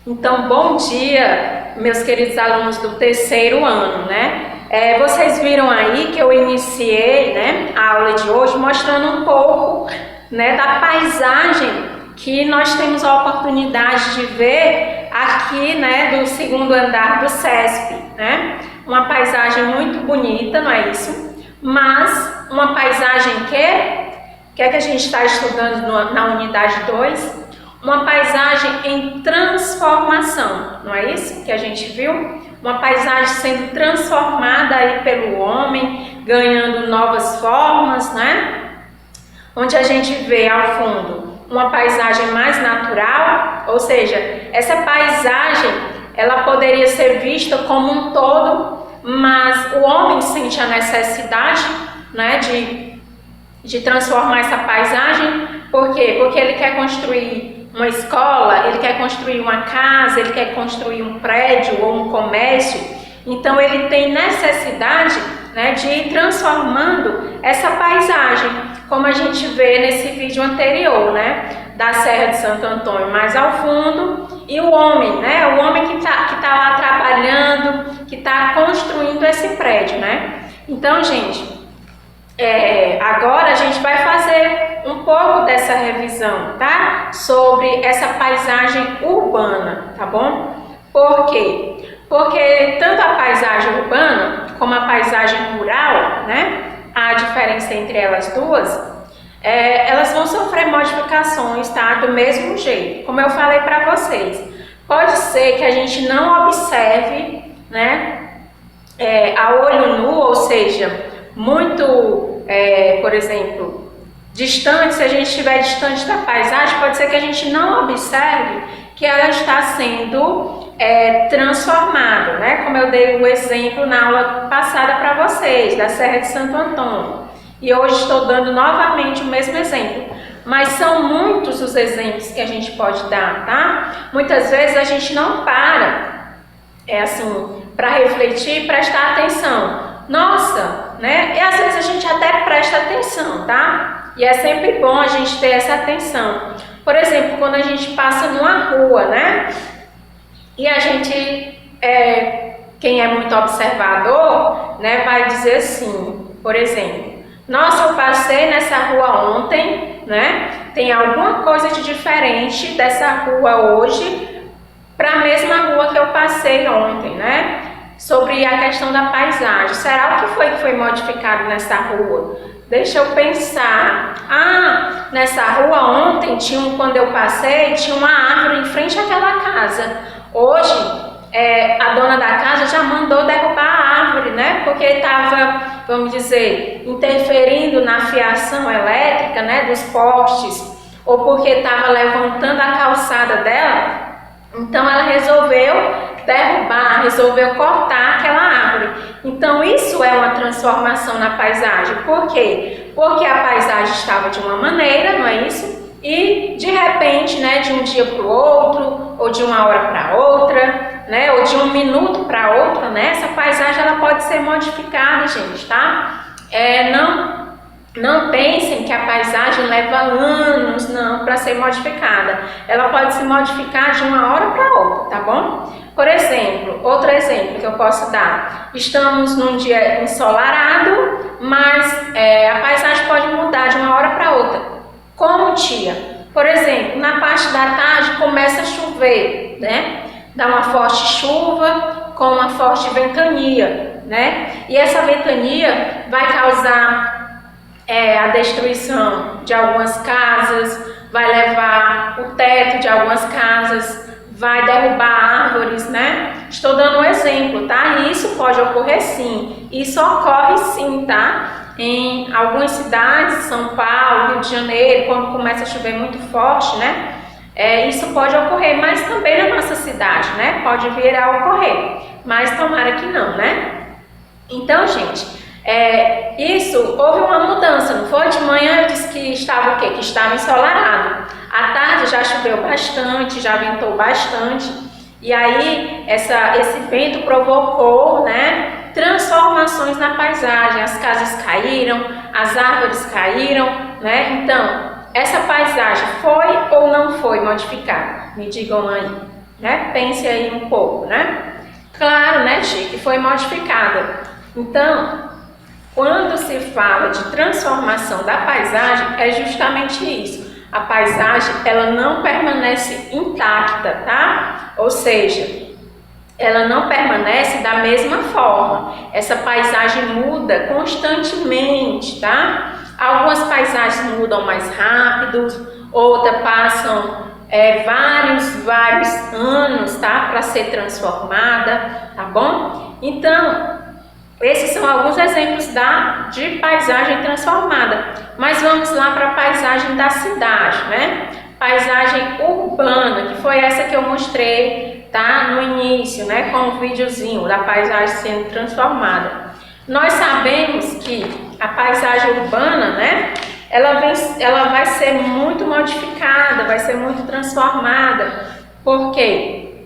Então, bom dia, meus queridos alunos do terceiro ano, né? Vocês viram aí que eu iniciei, né, a aula de hoje mostrando um pouco, né, da paisagem que nós temos a oportunidade de ver aqui, né, do segundo andar do SESP, né? Uma paisagem muito bonita, não é isso? Mas uma paisagem que é que a gente está estudando na unidade 2? Uma paisagem em transformação, não é isso que a gente viu? Uma paisagem sendo transformada aí pelo homem, ganhando novas formas, né? Onde a gente vê ao fundo uma paisagem mais natural, ou seja, essa paisagem ela poderia ser vista como um todo, mas o homem sente a necessidade, né, de transformar essa paisagem. Por quê? Porque ele quer construir uma escola, ele quer construir uma casa, ele quer construir um prédio ou um comércio. Então ele tem necessidade, né, de ir transformando essa paisagem, como a gente vê nesse vídeo anterior, né, da Serra de Santo Antônio mais ao fundo, e o homem, né, o homem que tá lá trabalhando, que está construindo esse prédio, né. Então, gente, agora a gente vai fazer um pouco dessa revisão, tá? Sobre essa paisagem urbana, tá bom? Por quê? Porque tanto a paisagem urbana como a paisagem rural, né? A diferença entre elas duas, elas vão sofrer modificações, tá? Do mesmo jeito, como eu falei para vocês. Pode ser que a gente não observe, né? A olho nu, ou seja, muito, por exemplo, distante, se a gente estiver distante da paisagem, pode ser que a gente não observe que ela está sendo transformada, né? Como eu dei o exemplo na aula passada para vocês, da Serra de Santo Antônio. E hoje estou dando novamente o mesmo exemplo. Mas são muitos os exemplos que a gente pode dar, tá? Muitas vezes a gente não para, para refletir e prestar atenção. Nossa, né? E às vezes a gente até presta atenção, tá? E é sempre bom a gente ter essa atenção. Por exemplo, quando a gente passa numa rua, né? E a gente, quem é muito observador, né, vai dizer assim, por exemplo, nossa, eu passei nessa rua ontem, né? Tem alguma coisa de diferente dessa rua hoje para a mesma rua que eu passei ontem, né? Sobre a questão da paisagem. Será o que foi modificado nessa rua? Deixa eu pensar. Nessa rua ontem, quando eu passei, tinha uma árvore em frente àquela casa. Hoje, a dona da casa já mandou derrubar a árvore, né? Porque estava, vamos dizer, interferindo na fiação elétrica, né, dos postes, ou porque estava levantando a calçada dela. Então ela resolveu derrubar, resolveu cortar aquela árvore. Então isso é uma transformação na paisagem. Por quê? Porque a paisagem estava de uma maneira, não é isso? E de repente, né, de um dia para o outro, ou de uma hora para outra, né, ou de um minuto para outro, né, essa paisagem ela pode ser modificada, gente, tá? Não pensem que a paisagem leva anos, não, para ser modificada. Ela pode se modificar de uma hora para outra, tá bom? Por exemplo, outro exemplo que eu posso dar. Estamos num dia ensolarado, mas a paisagem pode mudar de uma hora para outra. Como, tia? Por exemplo, na parte da tarde começa a chover, né? Dá uma forte chuva com uma forte ventania, né? E essa ventania vai causar a destruição de algumas casas, vai levar o teto de algumas casas, vai derrubar árvores, né? Estou dando um exemplo, tá? E isso pode ocorrer sim, isso ocorre sim, tá? Em algumas cidades, São Paulo, Rio de Janeiro, quando começa a chover muito forte, né? Isso pode ocorrer, mas também na nossa cidade, né? Pode vir a ocorrer, mas tomara que não, né? Então, gente, houve uma mudança, não foi? De manhã eu disse que estava o quê? Que estava ensolarado. À tarde já choveu bastante, já ventou bastante. E aí esse vento provocou, né, transformações na paisagem. As casas caíram, as árvores caíram, né? Então, essa paisagem foi ou não foi modificada? Me digam aí. né? Pense aí um pouco, né? Claro, né, Tia, que foi modificada. Então, quando se fala de transformação da paisagem, é justamente isso. A paisagem, ela não permanece intacta, tá? Ou seja, ela não permanece da mesma forma. Essa paisagem muda constantemente, tá? Algumas paisagens mudam mais rápido, outras passam vários anos, tá? Para ser transformada, tá bom? Então, esses são alguns exemplos de paisagem transformada. Mas vamos lá para a paisagem da cidade, né? Paisagem urbana, que foi essa que eu mostrei, tá? No início, né? Com o videozinho da paisagem sendo transformada. Nós sabemos que a paisagem urbana, né? Ela vai ser muito modificada, vai ser muito transformada. Por quê?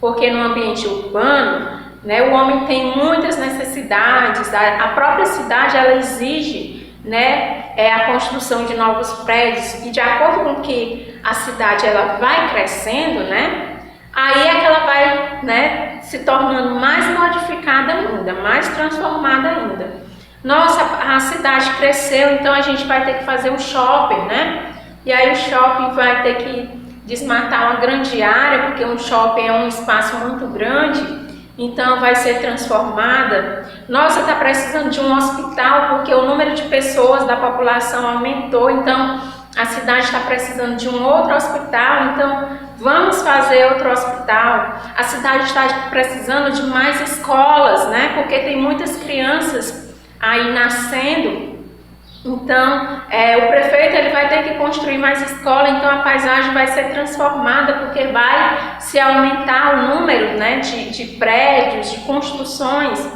Porque no ambiente urbano, né, o homem tem muitas necessidades, a própria cidade ela exige, né, a construção de novos prédios, e de acordo com que a cidade ela vai crescendo, né, aí é que ela vai, né, se tornando mais modificada ainda, mais transformada ainda. Nossa, a cidade cresceu, então a gente vai ter que fazer um shopping, né? E aí o shopping vai ter que desmatar uma grande área, porque um shopping é um espaço muito grande, então vai ser transformada. Nossa, está precisando de um hospital, porque o número de pessoas da população aumentou, então a cidade está precisando de um outro hospital, então vamos fazer outro hospital. A cidade está precisando de mais escolas, né? Porque tem muitas crianças aí nascendo, então o prefeito ele vai ter que construir mais escola, então a paisagem vai ser transformada, porque vai se aumentar o número, né, de prédios, de construções.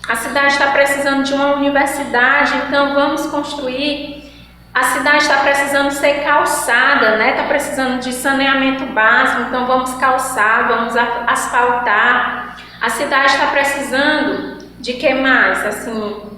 A cidade está precisando de uma universidade, então vamos construir. A cidade está precisando ser calçada, né, está precisando de saneamento básico, então vamos calçar, vamos asfaltar. A cidade está precisando de que mais? Assim,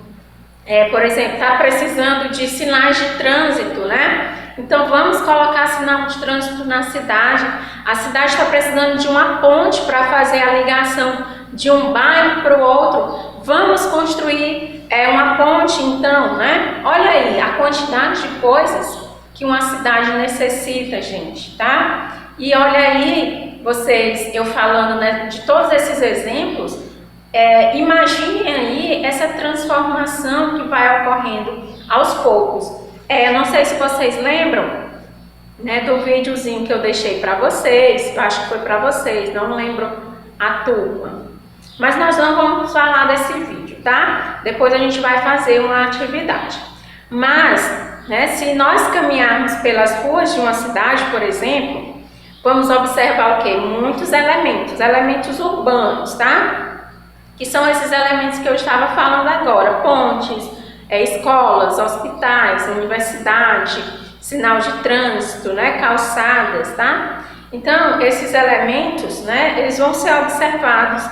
por exemplo, está precisando de sinais de trânsito, né? Então vamos colocar sinal de trânsito na cidade. A cidade está precisando de uma ponte para fazer a ligação de um bairro para o outro. Vamos construir uma ponte, então, né? Olha aí a quantidade de coisas que uma cidade necessita, gente, tá? E olha aí, vocês, eu falando, né, de todos esses exemplos. Imaginem aí essa transformação que vai ocorrendo aos poucos. Não sei se vocês lembram, né, do videozinho que eu deixei para vocês, acho que foi para vocês, não lembro a turma. Mas nós não vamos falar desse vídeo, tá? Depois a gente vai fazer uma atividade. Mas, né, se nós caminharmos pelas ruas de uma cidade, por exemplo, vamos observar o quê? Muitos elementos urbanos, tá? Que são esses elementos que eu estava falando agora: pontes, escolas, hospitais, universidade, sinal de trânsito, né, calçadas, tá? Então, esses elementos, né, eles vão ser observados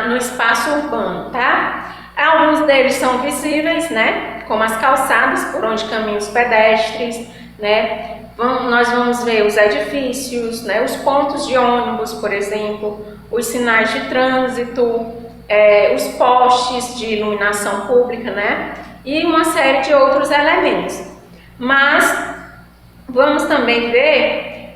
no espaço urbano, tá? Alguns deles são visíveis, né, como as calçadas por onde caminham os pedestres, né? Nós vamos ver os edifícios, né, os pontos de ônibus, por exemplo, os sinais de trânsito, os postes de iluminação pública, né? E uma série de outros elementos. Mas vamos também ver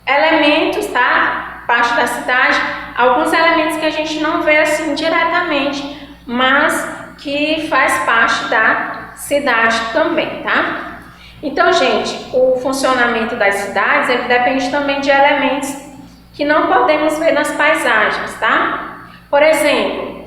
elementos, tá? Parte da cidade, alguns elementos que a gente não vê assim diretamente, mas que faz parte da cidade também, tá? Então, gente, o funcionamento das cidades, ele depende também de elementos que não podemos ver nas paisagens, tá? Por exemplo,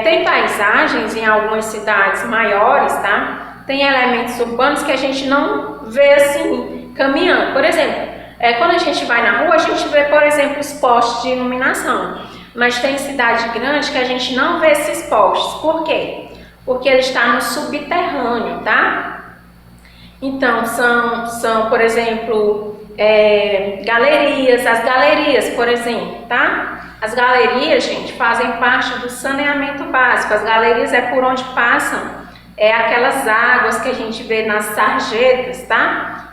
tem paisagens em algumas cidades maiores, tá? Tem elementos urbanos que a gente não vê assim, caminhando. Por exemplo, quando a gente vai na rua, a gente vê, por exemplo, os postes de iluminação. Mas tem cidade grande que a gente não vê esses postes. Por quê? Porque ele está no subterrâneo, tá? Então, são por exemplo, galerias. As galerias, por exemplo, tá? As galerias, gente, fazem parte do saneamento básico. As galerias é por onde passam aquelas águas que a gente vê nas sarjetas, tá?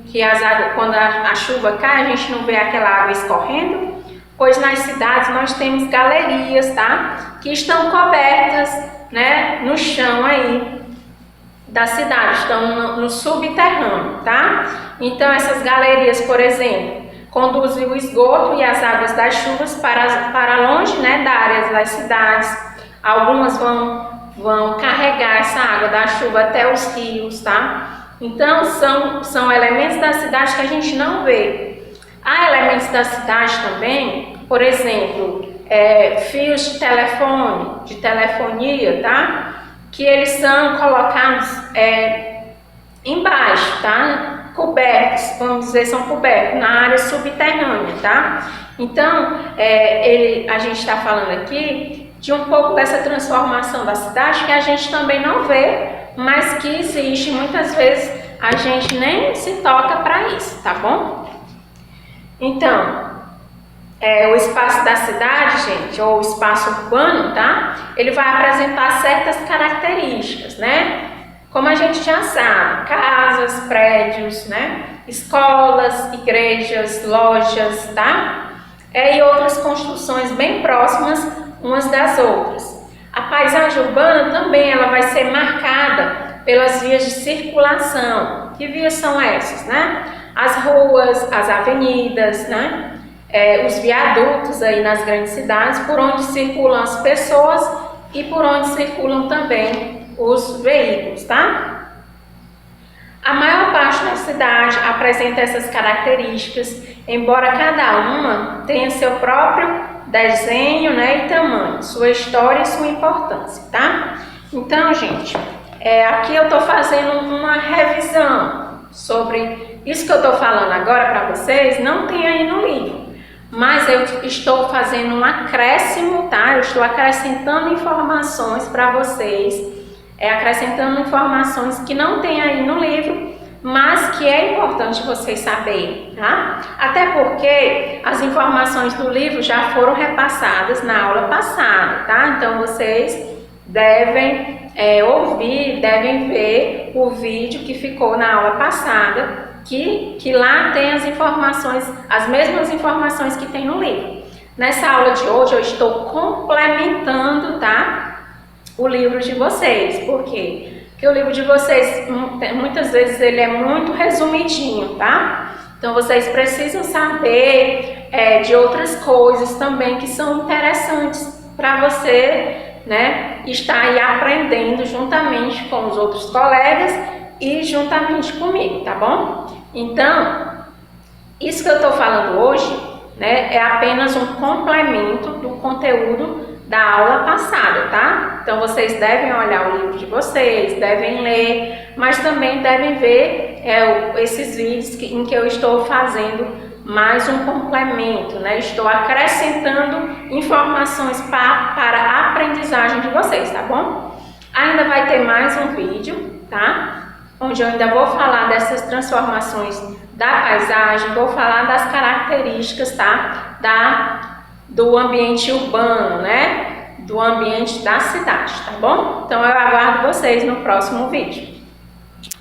que as águas, quando a chuva cai, a gente não vê aquela água escorrendo? Pois nas cidades nós temos galerias, tá? Que estão cobertas, né, no chão aí da cidade, estão no subterrâneo, tá? Então essas galerias, por exemplo, conduzem o esgoto e as águas das chuvas para longe, né, da área das cidades. Algumas vão carregar essa água da chuva até os rios, tá? Então são elementos da cidade que a gente não vê. Há elementos da cidade também, por exemplo, fios de telefone, de telefonia, tá? Que eles são colocados embaixo, tá? Cobertos, vamos dizer, são cobertos na área subterrânea, tá? Então, a gente está falando aqui de um pouco dessa transformação da cidade que a gente também não vê, mas que existe. Muitas vezes a gente nem se toca para isso, tá bom? Então, o espaço da cidade, gente, ou o espaço urbano, tá? Ele vai apresentar certas características, né? Como a gente já sabe, casas, prédios, né? Escolas, igrejas, lojas, tá? E outras construções bem próximas umas das outras. A paisagem urbana também ela vai ser marcada pelas vias de circulação. Que vias são essas, né? As ruas, as avenidas, né? Os viadutos aí nas grandes cidades, por onde circulam as pessoas e por onde circulam também os veículos, tá? A maior parte da cidade apresenta essas características, embora cada uma tenha seu próprio desenho, né, e tamanho, sua história e sua importância, tá? Então, gente, aqui eu tô fazendo uma revisão sobre isso que eu tô falando agora para vocês, não tem aí no livro. Mas eu estou fazendo um acréscimo, tá? Eu estou acrescentando informações para vocês, acrescentando informações que não tem aí no livro, mas que é importante vocês saberem, tá? Até porque as informações do livro já foram repassadas na aula passada, tá? Então vocês devem ouvir, devem ver o vídeo que ficou na aula passada, que lá tem as informações, as mesmas informações que tem no livro. Nessa aula de hoje eu estou complementando, tá? O livro de vocês. Por quê? Porque o livro de vocês, muitas vezes, ele é muito resumidinho, tá? Então, vocês precisam saber de outras coisas também que são interessantes para você, né, estar aí aprendendo juntamente com os outros colegas e juntamente comigo, tá bom? Então, isso que eu estou falando hoje, né, é apenas um complemento do conteúdo da aula passada, tá? Então vocês devem olhar o livro de vocês, devem ler, mas também devem ver esses vídeos em que eu estou fazendo mais um complemento, né? Estou acrescentando informações para a aprendizagem de vocês, tá bom? Ainda vai ter mais um vídeo, tá? Onde eu ainda vou falar dessas transformações da paisagem, vou falar das características, tá? Do ambiente urbano, né? Do ambiente da cidade, tá bom? Então eu aguardo vocês no próximo vídeo.